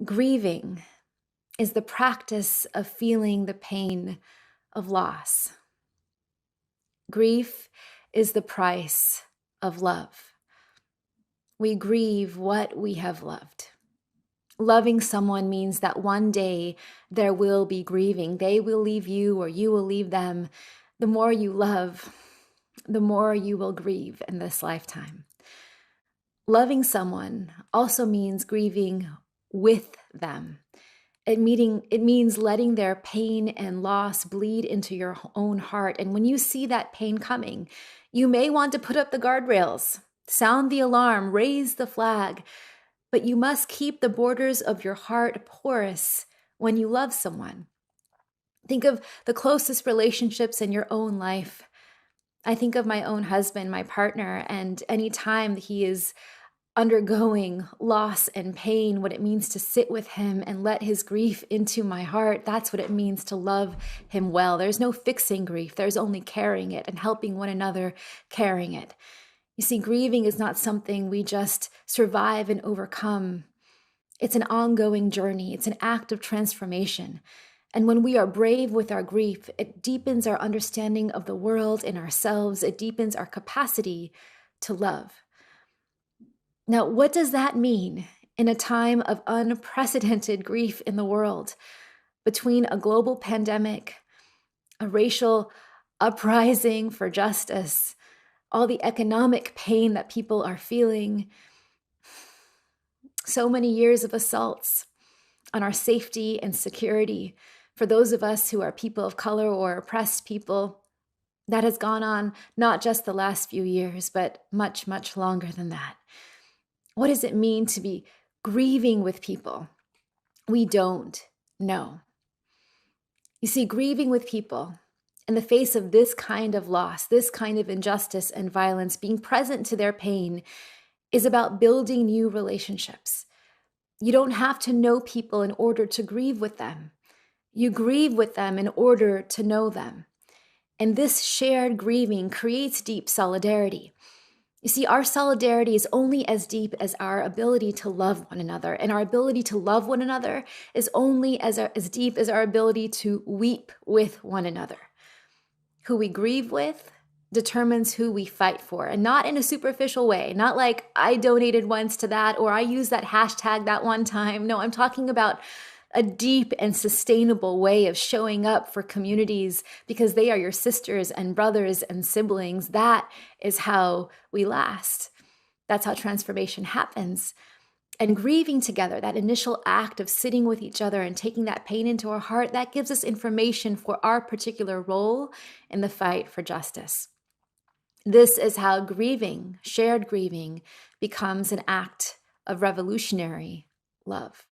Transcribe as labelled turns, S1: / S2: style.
S1: Grieving is the practice of feeling the pain of loss. Grief is the price of love. We grieve what we have loved. Loving someone means that one day there will be grieving. They will leave you or you will leave them. The more you love, the more you will grieve in this lifetime. Loving someone also means grieving with them. It means letting their pain and loss bleed into your own heart. And when you see that pain coming, you may want to put up the guardrails, sound the alarm, raise the flag, but you must keep the borders of your heart porous when you love someone. Think of the closest relationships in your own life. I think of my own husband, my partner, and any time he is undergoing loss and pain, what it means to sit with him and let his grief into my heart. That's what it means to love him well. There's no fixing grief. There's only carrying it and helping one another carrying it. You see, grieving is not something we just survive and overcome. It's an ongoing journey. It's an act of transformation. And when we are brave with our grief, it deepens our understanding of the world and ourselves. It deepens our capacity to love. Now, what does that mean in a time of unprecedented grief in the world, between a global pandemic, a racial uprising for justice, all the economic pain that people are feeling, so many years of assaults on our safety and security for those of us who are people of color or oppressed people? That has gone on not just the last few years, but much, much longer than that. What does it mean to be grieving with people we don't know? You see, grieving with people in the face of this kind of loss, this kind of injustice and violence, being present to their pain, is about building new relationships. You don't have to know people in order to grieve with them. You grieve with them in order to know them. And this shared grieving creates deep solidarity. You see, our solidarity is only as deep as our ability to love one another. And our ability to love one another is only as deep as our ability to weep with one another. Who we grieve with determines who we fight for, and not in a superficial way, not like I donated once to that or I used that hashtag that one time. No, I'm talking about a deep and sustainable way of showing up for communities because they are your sisters and brothers and siblings. That is how we last. That's how transformation happens. And grieving together, that initial act of sitting with each other and taking that pain into our heart, that gives us information for our particular role in the fight for justice. This is how grieving, shared grieving, becomes an act of revolutionary love.